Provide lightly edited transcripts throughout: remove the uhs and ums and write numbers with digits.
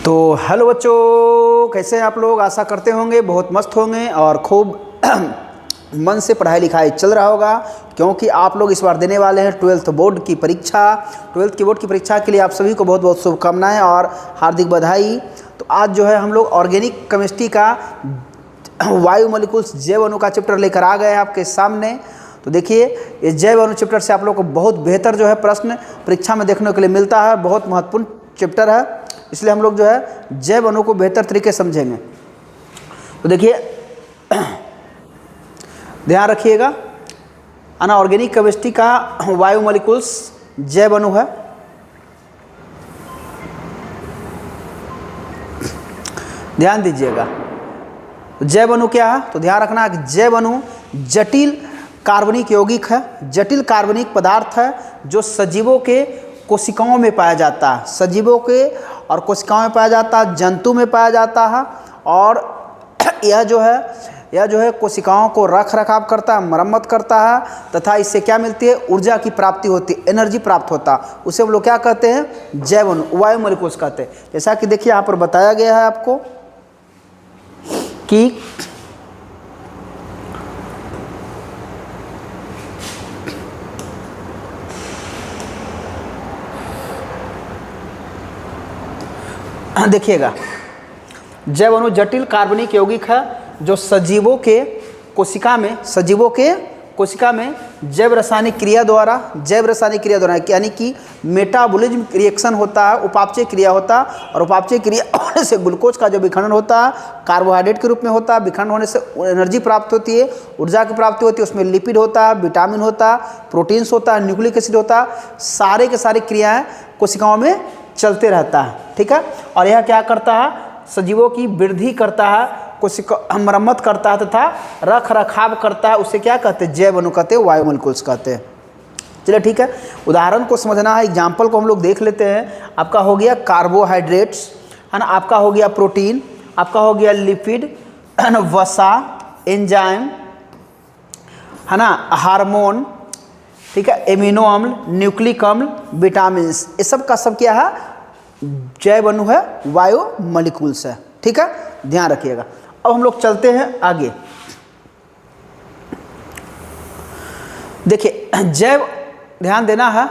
तो हेलो बच्चों, कैसे हैं आप लोग। आशा करते होंगे बहुत मस्त होंगे और खूब मन से पढ़ाई लिखाई चल रहा होगा, क्योंकि आप लोग इस बार देने वाले हैं 12th बोर्ड की परीक्षा। 12th की बोर्ड की परीक्षा के लिए आप सभी को बहुत बहुत शुभकामनाएं और हार्दिक बधाई। तो आज जो है हम लोग ऑर्गेनिक केमिस्ट्री का वायु मॉलिक्यूल्स जैव अणु का चैप्टर लेकर आ गए हैं आपके सामने। तो देखिए, इस जैव अणु चैप्टर से आप लोग को बहुत बेहतर जो है प्रश्न परीक्षा में देखने के लिए मिलता है। बहुत महत्वपूर्ण चैप्टर है, इसलिए हम लोग जो है जैव अणु को बेहतर तरीके से समझेंगे। तो देखिए, ध्यान रखिएगा, अनऑर्गेनिक केमिस्ट्री का वायु मॉलिक्यूल्स जैव अणु है। ध्यान दीजिएगा, जैव अणु क्या है तो ध्यान रखना कि जैव अणु जटिल कार्बनिक यौगिक है, जटिल कार्बनिक पदार्थ है जो सजीवों के कोशिकाओं में पाया जाता है। सजीवों के और कोशिकाओं में पाया जाता है, जंतु में पाया जाता है। और यह जो है कोशिकाओं को रख रखाव करता है, मरम्मत करता है, तथा इससे क्या मिलती है, ऊर्जा की प्राप्ति होती है, एनर्जी प्राप्त होता है। उसे हम लोग क्या कहते हैं, जैव अणु, वायु मॉलिक्यूल्स कहते हैं। जैसा कि देखिए यहाँ पर बताया गया है आपको कि देखिएगा, जैव अणु जटिल कार्बनिक यौगिक है जो सजीवों के कोशिका में जैव रासायनिक क्रिया द्वारा यानी कि मेटाबॉलिज्म रिएक्शन होता है, उपापचय क्रिया होता है। और उपापचय क्रिया होने से ग्लूकोज का जो विखंडन होता है कार्बोहाइड्रेट के रूप में होता है। विखंडन होने से एनर्जी प्राप्त होती है, ऊर्जा की प्राप्ति होती है। उसमें लिपिड होता है, विटामिन होता है, प्रोटीन्स होता है, न्यूक्लिक एसिड होता है। सारे के सारी क्रियाएँ कोशिकाओं में चलते रहता है, ठीक है। और यह क्या करता है, सजीवों की वृद्धि करता है, कोशिका मरम्मत करता है तथा रख रखाव करता है। उसे क्या कहते हैं, जैव अणु कहते हैं, वायु मॉलिक्यूल्स कहते हैं। चलिए ठीक है, उदाहरण को समझना है, एग्जाम्पल को हम लोग देख लेते हैं। आपका हो गया कार्बोहाइड्रेट्स, है ना, आपका हो गया प्रोटीन, आपका हो गया लिपिड, वसा, एंजाइम, है ना, हार्मोन, ठीक है, एमिनो अम्ल, न्यूक्लिक अम्ल, विटामिन, ये सब का सब क्या है, जैव अणु है, वायु मॉलिक्यूल्स है, ठीक है। ध्यान रखिएगा। अब हम लोग चलते हैं आगे। देखिए, ध्यान देना है,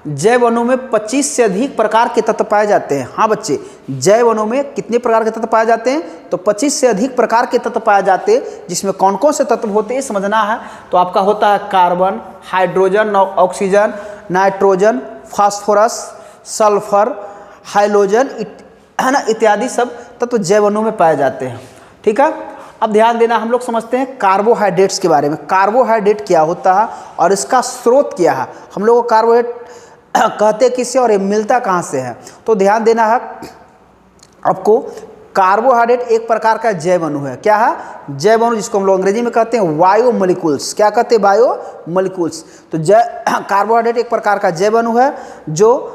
जैव अणु में 25 से अधिक प्रकार के तत्व पाए जाते हैं। हाँ बच्चे, जैव अणु में कितने प्रकार के तत्व पाए जाते हैं, तो 25 से अधिक प्रकार के तत्व पाए जाते हैं। जिसमें कौन कौन से तत्व होते हैं समझना है। तो आपका होता है carbon, hydrogen, oxygen, nitrogen, phosphorus, sulphur, halogen, है ना, इत्यादि सब तत्व जैव अणु में पाए जाते हैं, ठीक है। अब ध्यान देना, हम लोग समझते हैं कार्बोहाइड्रेट्स के बारे में। कार्बोहाइड्रेट क्या होता है और इसका स्रोत क्या है। हम लोग को कार्बोहाइड्रेट कहते किससे और ये मिलता कहाँ से है। तो ध्यान देना है आपको, कार्बोहाइड्रेट एक प्रकार का जैव अणु है। क्या है, जैव अणु, जिसको हम लोग अंग्रेजी में कहते हैं वायु मॉलिक्यूल्स। क्या कहते हैं, वायु मॉलिक्यूल्स। तो कार्बोहाइड्रेट एक प्रकार का जैव अणु है जो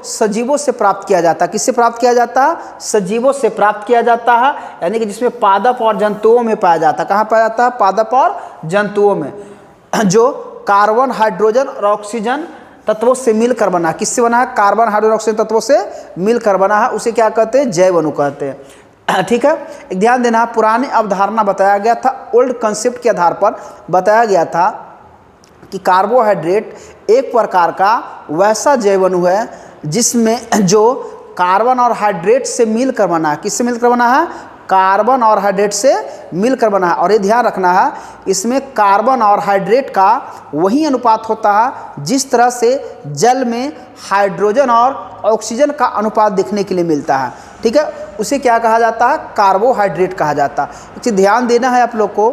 सजीवों से प्राप्त किया जाता है। किससे प्राप्त किया जाता है, सजीवों से प्राप्त किया जाता है, यानी कि जिसमें पादप और जंतुओं में पाया जाता है। कहाँ पाया जाता है, पादप और जंतुओं में। जो कार्बन, हाइड्रोजन और ऑक्सीजन तत्वों से मिलकर बना, किससे बना है, कार्बन, हाइड्रोजन, ऑक्सीजन तत्वों से मिलकर बना है, उसे क्या कहते हैं, जैव अणु कहते हैं, ठीक है। एक ध्यान देना, पुरानी अवधारणा बताया गया था, ओल्ड कंसेप्ट के आधार पर बताया गया था कि कार्बोहाइड्रेट एक प्रकार का वैसा जैव अणु है जिसमें जो कार्बन और हाइड्रेट से मिलकर बना है। किससे मिलकर बना है, कार्बन और हाइड्रेट से मिलकर बना है। और ये ध्यान रखना है, इसमें कार्बन और हाइड्रेट का वही अनुपात होता है जिस तरह से जल में हाइड्रोजन और ऑक्सीजन का अनुपात देखने के लिए मिलता है, ठीक है। उसे क्या कहा जाता है, कार्बोहाइड्रेट कहा जाता है। इसे ध्यान देना है आप लोग को,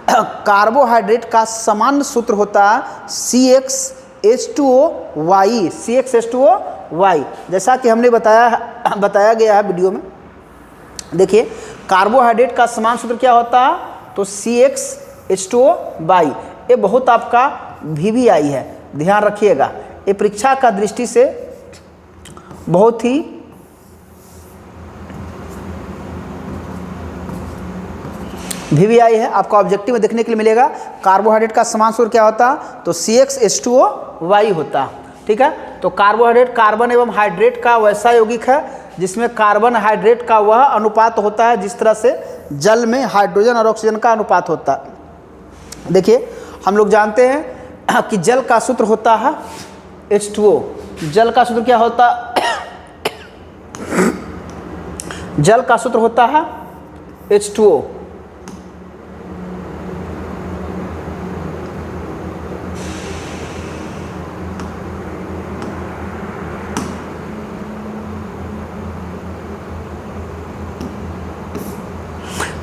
कार्बोहाइड्रेट का सामान्य सूत्र होता है CxH2OY, CxH2OY। जैसा कि हमने बताया गया है वीडियो में। देखिए, कार्बोहाइड्रेट का समान सूत्र क्या होता है, तो CxH2OY। ये बहुत आपका VVI है, ध्यान रखिएगा। ये परीक्षा का दृष्टि से बहुत ही VVI है, आपका ऑब्जेक्टिव में देखने के लिए मिलेगा। कार्बोहाइड्रेट का समान सूत्र क्या होता है, तो CxH2OY होता है, ठीक है। तो कार्बोहाइड्रेट कार्बन एवं हाइड्रेट का वैसा यौगिक है जिसमें कार्बन हाइड्रेट का वह अनुपात होता है जिस तरह से जल में हाइड्रोजन और ऑक्सीजन का अनुपात होता है। देखिए हम लोग जानते हैं कि जल का सूत्र होता है H2O। जल का सूत्र क्या होता है? जल का सूत्र होता है H2O।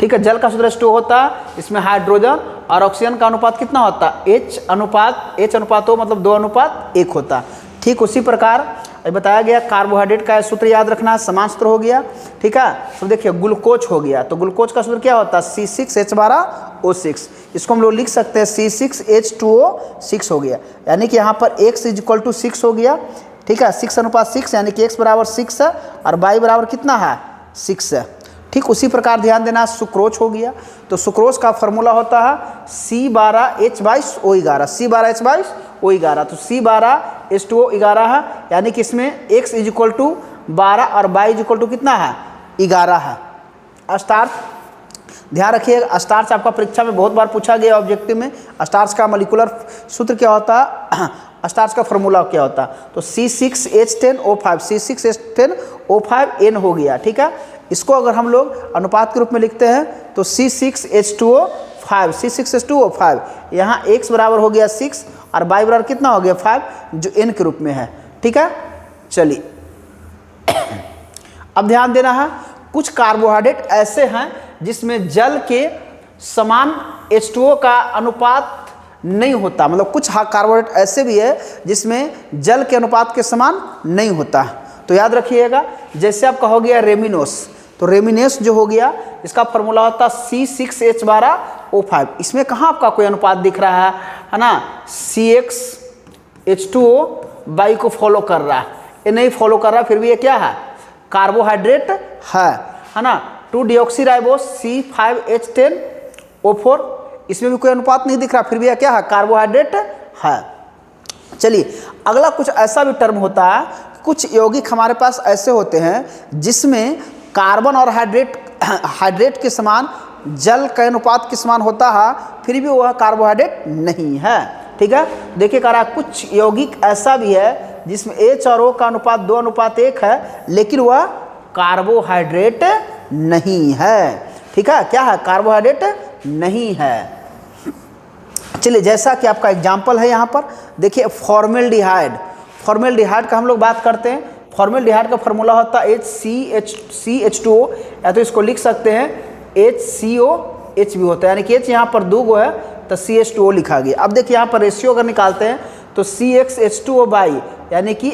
ठीक है, जल का सूत्र H2O होता है, इसमें हाइड्रोजन और ऑक्सीजन का अनुपात कितना होता है? H अनुपात O मतलब 2:1 होता है। ठीक उसी प्रकार बताया गया कार्बोहाइड्रेट का सूत्र याद रखना, समान सूत्र हो गया। ठीक है, तो देखिए ग्लूकोज हो गया, तो ग्लूकोज का सूत्र क्या होता है? C6H12O6। इसको हम लोग लिख सकते हैं C6H2O6 हो गया, यानी कि यहाँ पर x = 6 हो गया। ठीक है, 6:6 यानी कि x = 6 है और y बराबर कितना है? 6 है। ठीक उसी प्रकार ध्यान देना सुक्रोज हो गया, तो सुक्रोज का फॉर्मूला होता है C12H22O11। C12H22O11, तो C12H2O11 है, यानी कि इसमें x = 12 और y = कितना है? 11 है। स्टार्च ध्यान रखिएगा, स्टार्च आपका परीक्षा में बहुत बार पूछा गया ऑब्जेक्टिव में। स्टार्च का मॉलिक्यूलर सूत्र क्या होता है? स्टार्च का फॉर्मूला क्या होता है? तो C6H10O5, C6H10O5N हो गया। ठीक है, इसको अगर हम लोग अनुपात के रूप में लिखते हैं तो C6H2O5, यहाँ x बराबर हो गया 6 और y बराबर कितना हो गया? 5, जो n के रूप में है। ठीक है, चलिए अब ध्यान देना है, कुछ कार्बोहाइड्रेट ऐसे हैं जिसमें जल के समान H2O का अनुपात नहीं होता, मतलब कुछ कार्बोहाइड्रेट ऐसे भी है जिसमें जल के अनुपात के समान नहीं होता। तो याद रखिएगा, जैसे आपका हो गया रेमिनोस, तो रेमिनेस जो हो गया इसका फॉर्मूला होता C6H12O5। इसमें कहाँ आपका कोई अनुपात दिख रहा है ना? CXH2O बाई को फॉलो कर रहा है, ये नहीं फॉलो कर रहा, फिर भी ये क्या है? कार्बोहाइड्रेट है ना? 2-deoxyराइबोस C5H10O4, इसमें भी कोई अनुपात नहीं दिख रहा, फिर भी यह क्या है? कार्बोहाइड्रेट है। चलिए अगला कुछ ऐसा भी टर्म होता है, कुछ यौगिक हमारे पास ऐसे होते हैं जिसमें कार्बन और हाइड्रेट के समान जल के अनुपात के समान होता है, फिर भी वह कार्बोहाइड्रेट नहीं है। ठीक है, देखिए कह रहा है कुछ यौगिक ऐसा भी है जिसमें H और O का अनुपात 2:1 है, लेकिन वह कार्बोहाइड्रेट नहीं है। ठीक है, क्या है? कार्बोहाइड्रेट नहीं है। चलिए जैसा कि आपका एग्जाम्पल है यहाँ पर, देखिए फॉर्मेल्डिहाइड का हम लोग बात करते हैं। फॉर्मेल्डिहाइड का फॉर्मूला होता है CH2O, या तो इसको लिख सकते हैं HCOH भी होता है, यानी कि H यहाँ पर 2 गो है तो CH2O लिखा गया। अब देखिए यहाँ पर रेशियो अगर निकालते हैं तो CXH2O बाई, यानी कि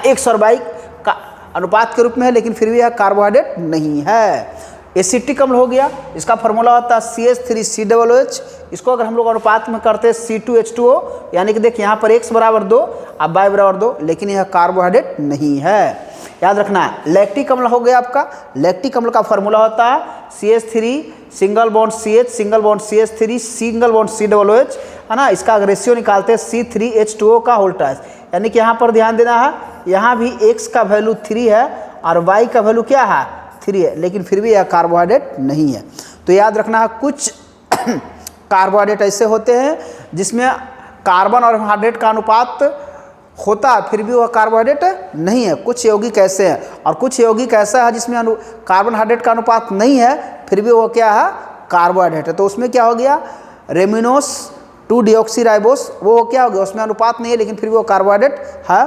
x और y का अनुपात के रूप में है, लेकिन फिर भी यह कार्बोहाइड्रेट नहीं है। एसिटिक अम्ल हो गया, इसका फॉर्मूला होता है CH3COOH। इसको अगर हम लोग अनुपात में करते हैं C2H2O, यानी कि देखिए यहाँ पर x = 2 और y = 2, लेकिन यह कार्बोहाइड्रेट नहीं है। याद रखना है। लैक्टिक अम्ल हो गया आपका, लैक्टिक अम्ल का फॉर्मूला होता है CH3 single bond CH single bond CH3 single bond COOH, है ना? इसका अगर रेशियो निकालते हैं C3H2O का होल ट्राइस, यानी कि यहाँ पर ध्यान देना है, यहाँ भी x का वैल्यू 3 है और y का वैल्यू क्या है? 3 है, लेकिन फिर भी यह कार्बोहाइड्रेट नहीं है। तो याद रखना है, कुछ कार्बोहाइड्रेट ऐसे होते हैं जिसमें कार्बन और हाइड्रेट का अनुपात होता है, फिर भी वह कार्बोहाइड्रेट नहीं है। कुछ यौगिक ऐसे हैं, और कुछ यौगिक ऐसा है जिसमें कार्बन हाइड्रेट का अनुपात नहीं है, फिर भी वो क्या है? कार्बोहाइड्रेट है। तो उसमें क्या हो गया? रेमिनोस 2-deoxyराइबोस, वो क्या हो गया? उसमें अनुपात नहीं है, लेकिन फिर भी वो कार्बोहाइड्रेट है।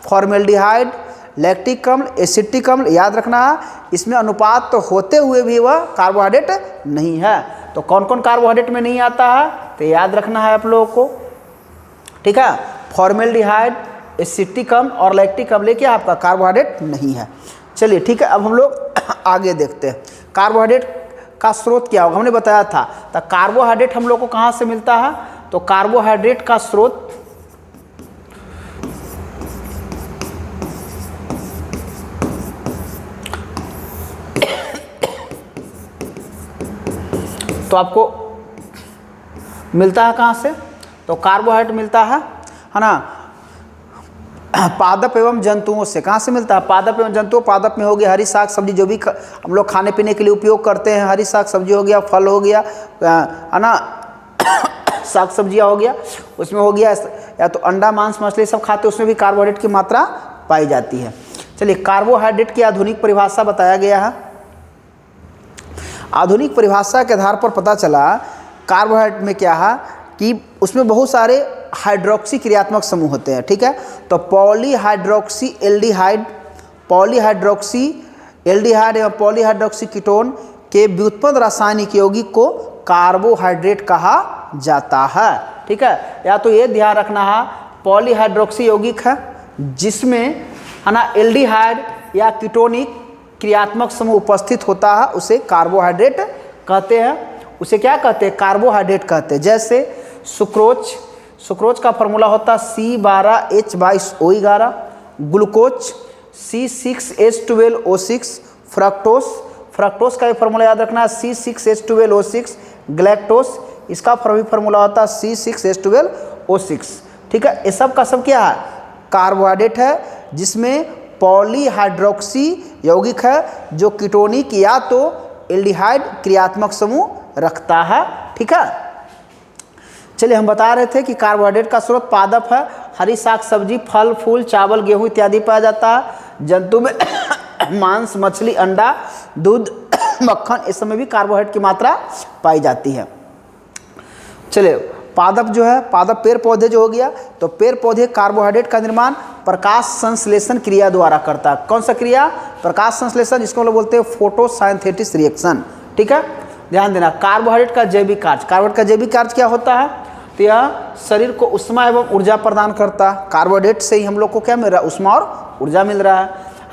फॉर्मेल्डिहाइड, लैक्टिक अम्ल, एसिटिक अम्ल, याद रखना है, इसमें अनुपात तो होते हुए भी वह कार्बोहाइड्रेट नहीं है। तो कौन कौन कार्बोहाइड्रेट में नहीं आता है? तो याद रखना है आप लोगों को। ठीक है, फॉर्मेल्डिहाइड, एसिटिक अम्ल और लैक्टिक अम्ल क्या आपका कार्बोहाइड्रेट नहीं है। चलिए ठीक है, अब हम लोग आगे देखते हैं कार्बोहाइड्रेट का स्रोत क्या होगा। हमने बताया था, तो कार्बोहाइड्रेट हम लोग को कहाँ से मिलता है? तो कार्बोहाइड्रेट का स्रोत तो आपको मिलता है कहाँ से? तो कार्बोहाइड्रेट मिलता है ना, पादप एवं जंतुओं से। कहाँ से मिलता है? पादप एवं जंतुओं। पादप में हो गया हरी साग सब्जी, जो भी हम लोग खाने पीने के लिए उपयोग करते हैं, हरी साग सब्जी हो गया, फल हो गया, है ना, साग सब्जियाँ हो गया, उसमें हो गया या तो अंडा मांस मछली सब खाते, उसमें भी कार्बोहाइड्रेट की मात्रा पाई जाती है। चलिए, कार्बोहाइड्रेट की आधुनिक परिभाषा बताया गया है। आधुनिक परिभाषा के आधार पर पता चला कार्बोहाइड्रेट में क्या है कि उसमें बहुत सारे हाइड्रोक्सी क्रियात्मक समूह होते हैं। ठीक है, तो पॉलीहाइड्रोक्सी एल्डिहाइड, पॉलीहाइड्रोक्सी एल्डिहाइड एवं पॉलीहाइड्रोक्सी कीटोन के व्युत्पन्न रासायनिक यौगिक को कार्बोहाइड्रेट कहा जाता है। ठीक है, या तो ये ध्यान रखना है, पॉलीहाइड्रोक्सी यौगिक है जिसमें, है ना, एल्डिहाइड या कीटोनिक क्रियात्मक समूह उपस्थित होता है, उसे कार्बोहाइड्रेट कहते हैं। उसे क्या कहते हैं? कार्बोहाइड्रेट कहते हैं। जैसे सुक्रोज, सुक्रोज का फॉर्मूला होता है C12H22O11, glucose C6H12O6, fructose, fructose का भी फॉर्मूला याद रखना है C6H12O6, ग्लैक्टोस, इसका भी फॉर्मूला होता है C6H12O6। ठीक है, ये सब का सब क्या है? कार्बोहाइड्रेट है, जिसमें पॉलीहाइड्रोक्सी यौगिक है जो कीटोनिक या तो एल्डिहाइड क्रियात्मक समूह रखता है। ठीक है, चलिए, हम बता रहे थे कि कार्बोहाइड्रेट का स्रोत पादप है, हरी साग सब्जी, फल फूल, चावल, गेहूं इत्यादि पाया जाता है। जंतु में मांस मछली, अंडा, दूध, मक्खन, इस समय भी कार्बोहाइड्रेट की मात्रा पाई जाती है। चलिए, पादप जो है, पादप पेड़ पौधे जो हो गया, तो पेड़ पौधे कार्बोहाइड्रेट का निर्माण प्रकाश संश्लेषण क्रिया द्वारा करता है। कौन सा क्रिया? प्रकाश संश्लेषण, जिसको हम लोग बोलते हैं फोटोसिंथेसिस रिएक्शन। ठीक है, ध्यान देना। कार्बोहाइड्रेट का जैविक कार्य, कार्बोहाइड्रेट का जैविक कार्य क्या होता है? तो यह शरीर को उष्मा एवं ऊर्जा प्रदान करता है। कार्बोहाइड्रेट से ही हम लोग को क्या मिल रहा है? उष्मा और ऊर्जा मिल रहा है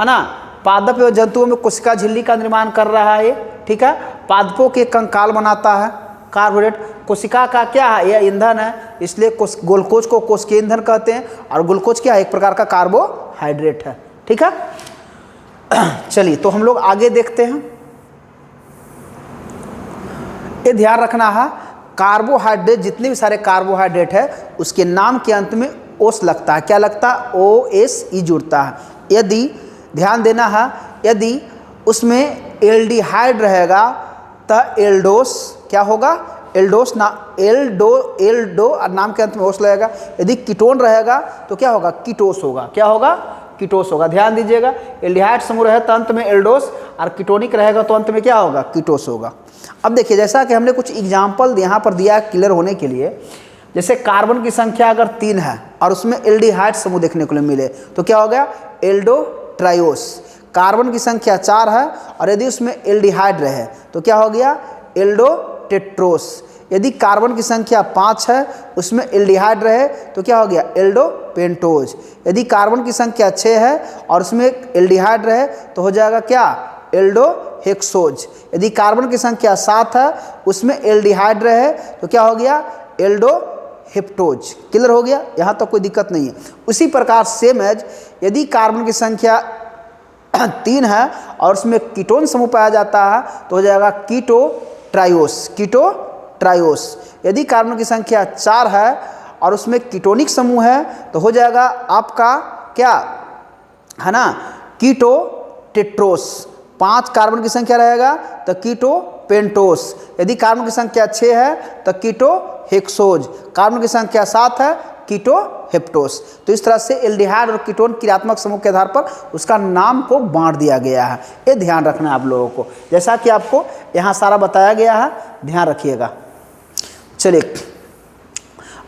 ना। पादप एवं जंतुओं में कोशिका झिल्ली का निर्माण कर रहा है। ठीक है, पादपों के कंकाल बनाता है कार्बोहाइड्रेट। कोशिका का क्या है? यह ईंधन है, इसलिए ग्लूकोज को कोशिकीय ईंधन कहते हैं, और ग्लूकोज क्या है? एक प्रकार का कार्बोहाइड्रेट है। ठीक है, चलिए, तो हम लोग आगे देखते हैं। ये ध्यान रखना है, कार्बोहाइड्रेट, जितने भी सारे कार्बोहाइड्रेट है, उसके नाम के अंत में ओस लगता है। क्या लगता है? OSE जुड़ता है। यदि ध्यान देना है, यदि उसमें एल्डिहाइड रहेगा तो एल्डोस क्या होगा? एल्डोस ना, एल्डो और नाम के अंत में ओस लगेगा। यदि कीटोन रहेगा तो क्या होगा? कीटोस होगा। क्या होगा? कीटोस होगा। ध्यान दीजिएगा, एल्डिहाइड समूह रहे तो अंत में एल्डोस, और कीटोनिक रहेगा तो अंत में क्या होगा? कीटोस होगा। अब देखिए, जैसा कि हमने कुछ एग्जाम्पल यहाँ पर दिया क्लियर होने के लिए, जैसे कार्बन की संख्या अगर 3 है और उसमें एल्डिहाइड समूह देखने को मिले तो क्या हो गया? एल्डोट्रायोस। कार्बन की संख्या 4 है और यदि उसमें एल्डिहाइड रहे तो क्या हो गया? एल्डोटेट्रोस। यदि कार्बन की संख्या 5 है, उसमें एल्डिहाइड रहे तो क्या हो गया? एल्डोपेंटोज। यदि कार्बन की संख्या 6 है और उसमें एल्डिहाइड रहे तो हो जाएगा क्या? एल्डोहेक्सोज। यदि कार्बन की संख्या 7 है, उसमें एल्डिहाइड रहे तो क्या हो गया? एल्डोहेप्टोज। क्लियर हो गया? यहाँ तो कोई दिक्कत नहीं है। उसी प्रकार सेम एज, यदि कार्बन की संख्या 3 है और उसमें कीटोन समूह पाया जाता है तो हो जाएगा कीटोट्रायोस, कीटोट्रायोस। यदि कार्बन की संख्या 4 है और उसमें कीटोनिक समूह है तो हो जाएगा आपका क्या है ना? कीटोटेट्रोस। 5 कार्बन की संख्या रहेगा तो कीटोपेंटोस। यदि कार्बन की संख्या 6 है तो कीटोहेक्सोज। कार्बन की संख्या 7 है, कीटोहेप्टोस। तो इस तरह से एल्डिहाइड और कीटोन क्रियात्मक समूह के आधार पर उसका नाम को बांट दिया गया है। ये ध्यान रखना है आप लोगों को, जैसा कि आपको यहाँ सारा बताया गया है, ध्यान रखिएगा। चलिए,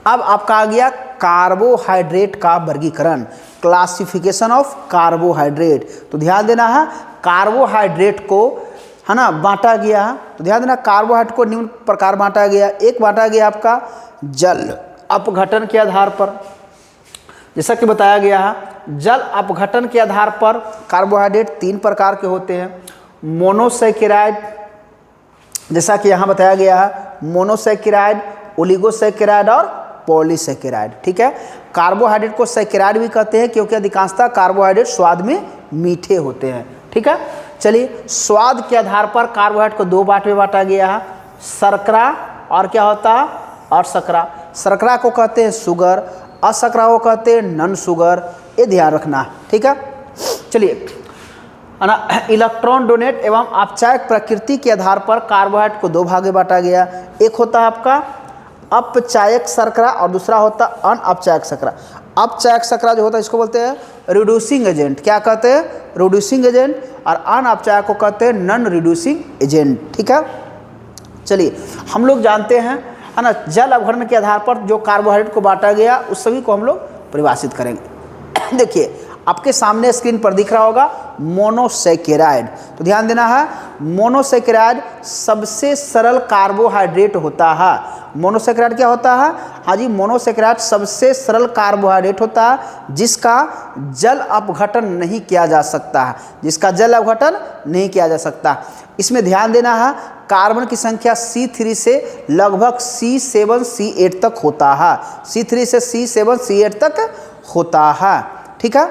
अब आपका आ गया कार्बोहाइड्रेट का वर्गीकरण, क्लासिफिकेशन ऑफ कार्बोहाइड्रेट। तो ध्यान देना है, कार्बोहाइड्रेट को है ना बांटा गया है। तो ध्यान देना, कार्बोहाइड्रेट को निम्न प्रकार बांटा गया। एक बांटा गया आपका जल अपघटन के आधार पर, जैसा कि बताया गया है। जल अपघटन के आधार पर कार्बोहाइड्रेट 3 प्रकार के होते हैं। मोनोसैकेराइड, जैसा कि यहाँ बताया गया है, मोनोसैकेराइड, ओलिगोसैकेराइड और पॉलीसैकेराइड। ठीक है, कार्बोहाइड्रेट को सैकेराइड भी कहते हैं क्योंकि अधिकांशतः कार्बोहाइड्रेट स्वाद में मीठे होते हैं। ठीक है, चलिए, स्वाद के आधार पर कार्बोहाइड्रेट को 2 बांट में बांटा गया है, शर्करा और क्या होता है? और शकरा। शर्करा को कहते हैं शुगर, अशर्करा को कहते हैं नॉन शुगर। ये ध्यान रखना, ठीक है। चलिए, है ना, इलेक्ट्रॉन डोनेट एवं अपचायक प्रकृति के आधार पर कार्बोहाइड्रेट को दो भागे बांटा गया। एक होता है आपका अपचायक शर्करा और दूसरा होता है अनअपचायक शर्करा। अपचायक शर्करा जो होता है इसको बोलते हैं रिड्यूसिंग एजेंट, क्या कहते हैं, रिड्यूसिंग एजेंट, और अनअपचायक को कहते हैं नॉन रिड्यूसिंग एजेंट, ठीक है। चलिए, हम लोग जानते हैं, है ना, जल अवघटन के आधार पर जो कार्बोहाइड्रेट को बांटा गया उस सभी को हम लोग परिभाषित करेंगे। देखिए, आपके सामने स्क्रीन पर दिख रहा होगा मोनोसैकेराइड, तो ध्यान देना है, मोनोसैकेराइड सबसे सरल कार्बोहाइड्रेट होता है। मोनोसैकेराइड क्या होता है, हाँ जी, मोनोसैकेराइड सबसे सरल कार्बोहाइड्रेट होता है जिसका जल अपघटन नहीं किया जा सकता है, जिसका जल अपघटन नहीं किया जा सकता। इसमें ध्यान देना है, कार्बन की संख्या C3 से लगभग C7 C8 तक होता है, C3 से C7 C8 तक होता है, ठीक है।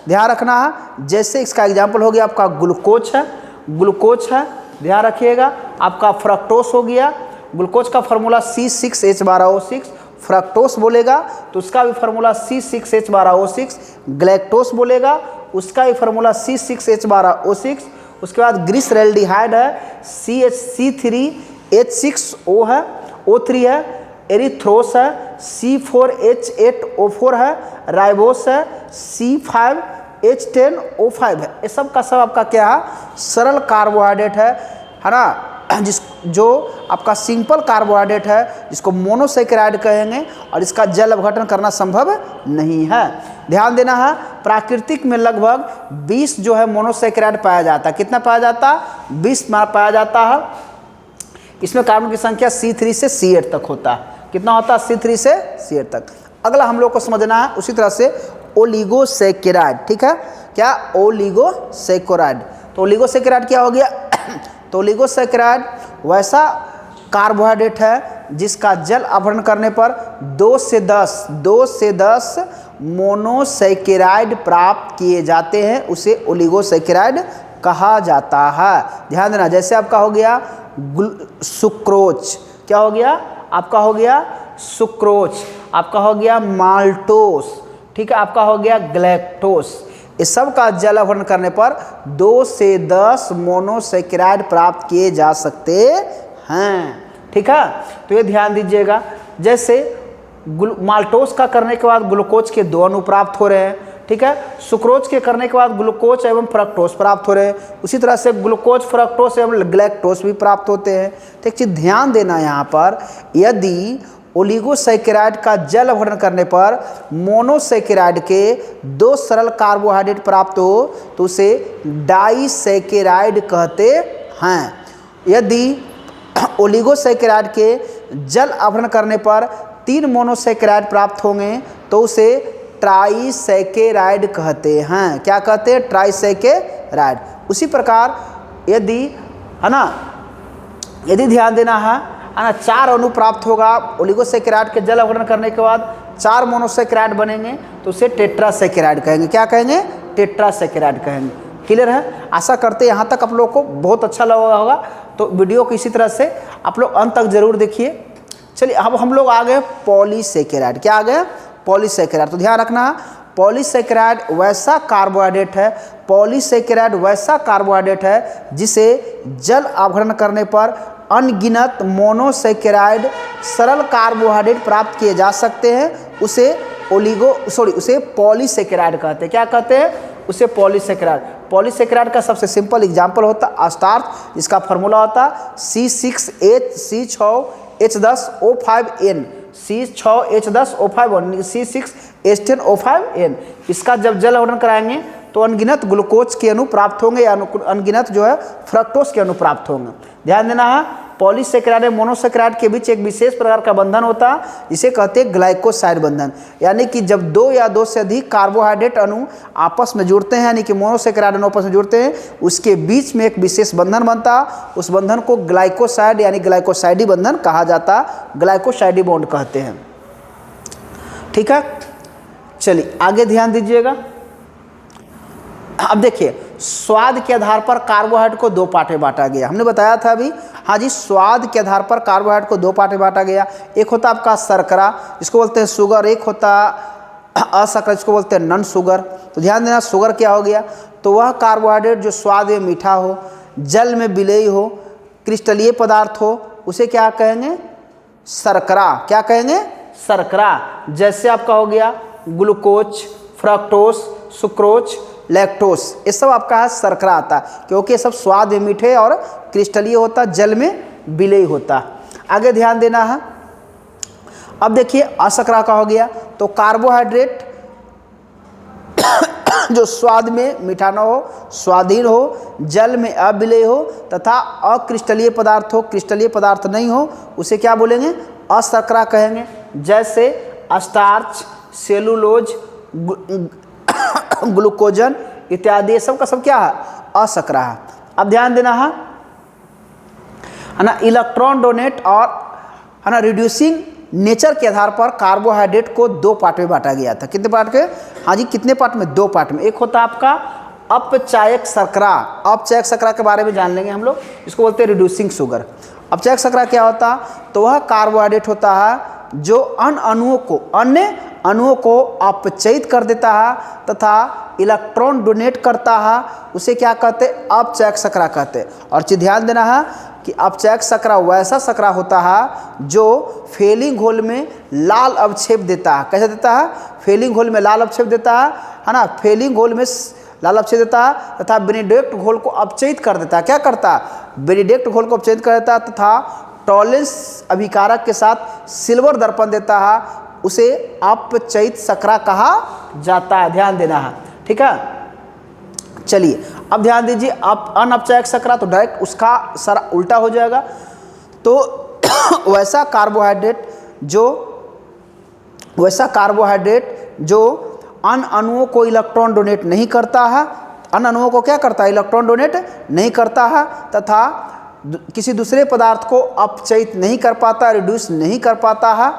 ध्यान रखना है, जैसे इसका एग्जाम्पल हो गया आपका ग्लूकोज है, ग्लूकोज है, ध्यान रखिएगा। आपका फ्रक्टोस हो गया, ग्लूकोज का फार्मूला C6H12O6, फ्रक्टोस बोलेगा तो उसका भी फार्मूला C6H12O6, ग्लैक्टोस बोलेगा उसका भी फार्मूला C6H12O6। उसके बाद ग्लिसरैल्डिहाइड है C3H6O है, O3 है, एरिथ्रोस है C4H8O4 है, राइबोस है C5H10O5 है। ये सब का सब आपका क्या है, सरल कार्बोहाइड्रेट है ना, जो आपका सिंपल कार्बोहाइड्रेट है जिसको मोनोसैकेराइड कहेंगे और इसका जल अपघटन करना संभव नहीं है। ध्यान देना है, प्राकृतिक में लगभग 20 जो है मोनोसैकेराइड पाया जाता है। कितना पाया जाता है, 20 पाया जाता है। इसमें कार्बन की संख्या C3 से C8 तक होता है। कितना होता है, C3 से C8 तक। अगला हम लोग को समझना है उसी तरह से ओलिगोसैकेराइड, ठीक है, क्या, ओलिगोसैकेराइड। तो ओलिगोसैकेराइड क्या हो गया, तो ओलिगोसैकेराइड वैसा कार्बोहाइड्रेट है जिसका जल अपघटन करने पर 2 से 10 मोनोसैकेराइड प्राप्त किए जाते हैं, उसे ओलिगोसैकेराइड कहा जाता है। ध्यान देना, जैसे आपका हो गया सुक्रोज, क्या हो गया, आपका हो गया सुक्रोज, आपका हो गया माल्टोस, ठीक है, आपका हो गया ग्लैक्टोस। इस सब का जल अपघटन करने पर 2 से 10 मोनोसैकेराइड प्राप्त किए जा सकते हैं, ठीक है। तो ये ध्यान दीजिएगा, जैसे माल्टोस का करने के बाद ग्लूकोज के 2 अणु प्राप्त हो रहे हैं, ठीक है, सुक्रोज के करने के बाद ग्लूकोज एवं फ्रक्टोस प्राप्त हो रहे हैं, उसी तरह से ग्लूकोज, फ्रक्टोस एवं ग्लैक्टोस भी प्राप्त होते हैं। तो एक चीज़ ध्यान देना यहाँ पर, यदि ओलिगोसैकेराइड का जल अपघटन करने पर मोनोसैकेराइड के 2 सरल कार्बोहाइड्रेट प्राप्त हो तो उसे डाइसैकेराइड कहते हैं। यदि ओलिगोसैकेराइड के जल अपघटन करने पर 3 मोनोसैकेराइड प्राप्त होंगे तो उसे ट्राइसैकेराइड कहते हैं। क्या कहते हैं, ट्राइसैकेराइड। उसी प्रकार यदि, है ना, यदि ध्यान देना है ना, 4 अणु प्राप्त होगा ओलिगोसैकेराइड के जल अपघटन करने के बाद, 4 मोनोसैकेराइड बनेंगे तो उसे टेट्रासैकेराइड कहेंगे। क्या कहेंगे, टेट्रासैकेराइड कहेंगे। क्लियर है, आशा करते हैं यहाँ तक आप लोगों को बहुत अच्छा लगा होगा। तो वीडियो को इसी तरह से आप लोग अंत तक जरूर देखिए। चलिए, अब हम लोग आ गए पॉलीसैकेराइड। क्या आ गए, पॉलीसैकेराइड। तो ध्यान रखना, पॉलीसैकेराइड वैसा कार्बोहाइड्रेट है, पॉलीसैकेराइड वैसा कार्बोहाइड्रेट है जिसे जल अपघटन करने पर अनगिनत मोनोसैकेराइड सरल कार्बोहाइड्रेट प्राप्त किए जा सकते हैं, उसे उसे पॉलीसैकेराइड कहते हैं। क्या कहते हैं, उसे पॉलीसैकेराइड। पॉलीसैकेराइड का सबसे सिंपल एग्जांपल होता है स्टार्च, जिसका फार्मूला होता C6H10O5N, C6H10O5N, C6H10O5N। इसका जब जल अपघटन कराएंगे तो अनगिनत ग्लूकोज के अणु प्राप्त होंगे या अनगिनत जो है फ्रक्टोस के अणु प्राप्त होंगे। ध्यान देना है, पॉलीसैकेराइड और मोनोसैकेराइड के बीच एक विशेष प्रकार का बंधन होता है, जिसे कहते हैं ग्लाइकोसाइड बंधन। यानी कि जब 2 या 2 से अधिक कार्बोहाइड्रेट अणु आपस में जुड़ते हैं, यानी कि मोनोसैकेराइड अणु आपस में जुड़ते हैं, उसके बीच में एक विशेष बंधन बनता है। उस बंधन को ग्लाइकोसाइड यानी ग्लाइकोसाइडी बंधन कहा जाता है, ग्लाइकोसाइडी बॉन्ड कहते हैं, ठीक है। चलिए आगे ध्यान दीजिएगा। अब देखिए, स्वाद के आधार पर कार्बोहाइड्रेट को 2 पार्ट में बांटा गया। हमने बताया था अभी, हाँ जी, स्वाद के आधार पर कार्बोहाइड्रेट को 2 पार्ट में बांटा गया। एक होता आपका शर्करा, जिसको बोलते हैं शुगर, एक होता असकरा इसको बोलते हैं नॉन शुगर। तो ध्यान देना शुगर क्या हो गया, तो वह कार्बोहाइड्रेट जो स्वाद में मीठा हो, जल में विलेय हो, क्रिस्टलीय पदार्थ हो, उसे क्या कहेंगे, शर्करा। क्या कहेंगे, शर्करा। जैसे आपका हो गया ग्लूकोज, फ्रक्टोज, सुक्रोज, लैक्टोज, ये सब आपका है शर्करा आता है, क्योंकि ये सब स्वाद में मीठे और क्रिस्टलीय होता, जल में विलेय होता। आगे ध्यान देना है। अब देखिए अशर्करा का हो गया, तो कार्बोहाइड्रेट जो स्वाद में मीठा न हो, स्वादहीन हो, जल में अविलेय हो तथा अक्रिस्टलीय पदार्थ हो, क्रिस्टलीय पदार्थ नहीं हो, उसे क्या बोलेंगे, अशर्करा कहेंगे। जैसे स्टार्च, सेलुलोज, ग्लूकोजन इत्यादि, ये सब का सब क्या है, अशर्करा है। अब ध्यान देना है ना, इलेक्ट्रॉन डोनेट और है ना रिड्यूसिंग नेचर के आधार पर कार्बोहाइड्रेट को दो पार्ट में बांटा गया था। कितने पार्ट के, हाँ जी कितने पार्ट में, दो पार्ट में। एक होता है आपका अपचायक शर्करा। अपचायक शर्करा के बारे में जान लेंगे हम लोग, इसको बोलते हैं रिड्यूसिंग शुगर। अपचायक शर्करा क्या होता, तो वह कार्बोहाइड्रेट होता है जो अन्य अणुओं को अपचयित कर देता है तथा इलेक्ट्रॉन डोनेट करता है, उसे क्या कहते हैं, अपचायक शर्करा कहते हैं। और चीज ध्यान देना है कि अपचायक शर्करा वैसा शर्करा होता है जो फेलिंग घोल में लाल अवक्षेप देता है। कैसे देता है, फेलिंग घोल में लाल अवक्षेप देता है ना, फेलिंग घोल में लाल अवक्षेप देता है तथा बेनेडिक्ट घोल को अपचयित कर देता है। क्या करता है, बेनेडिक्ट घोल को अपचयित कर देता है तथा टॉलेंस अभिकारक के साथ सिल्वर दर्पण देता है, उसे अपचयित शर्करा कहा जाता है। ध्यान देना है, ठीक है। चलिए अब ध्यान दीजिए, आप अनअपचायक शर्करा तो डायरेक्ट उसका सारा उल्टा हो जाएगा। तो वैसा कार्बोहाइड्रेट जो अन्य अणुओं को इलेक्ट्रॉन डोनेट नहीं करता है, अन्य अणुओं को क्या करता है, इलेक्ट्रॉन डोनेट नहीं करता है तथा किसी दूसरे पदार्थ को अपचयित नहीं कर पाता, रिड्यूस नहीं कर पाता है,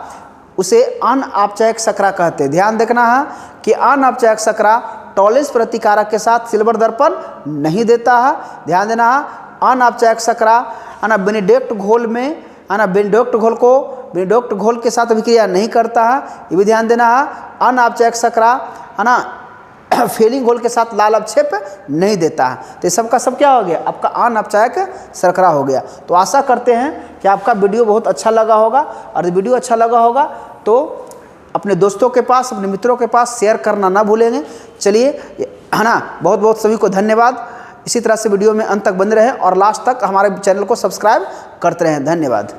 उसे अनअपचायक शर्करा कहते हैं। ध्यान देखना है कि अनअपचायक शर्करा टॉलेंस प्रतिकारक के साथ सिल्वर दर्पण नहीं देता है। ध्यान देना है, अनअपचायक शर्करा है ना बेनेडिक्ट घोल में है ना बेनेडिक्ट घोल के साथ अभिक्रिया नहीं करता है, ये भी ध्यान देना है। अनअपचायक शर्करा है ना फेलिंग घोल के साथ लाल अवक्षेप नहीं देता है। तो सब का सब क्या हो गया, आपका अनअपचायक शर्करा हो गया। तो आशा करते हैं कि आपका वीडियो बहुत अच्छा लगा होगा, और वीडियो अच्छा लगा होगा तो अपने दोस्तों के पास, अपने मित्रों के पास शेयर करना ना भूलेंगे। चलिए है ना, बहुत बहुत सभी को धन्यवाद। इसी तरह से वीडियो में अंत तक बने रहें और लास्ट तक हमारे चैनल को सब्सक्राइब करते रहें। धन्यवाद।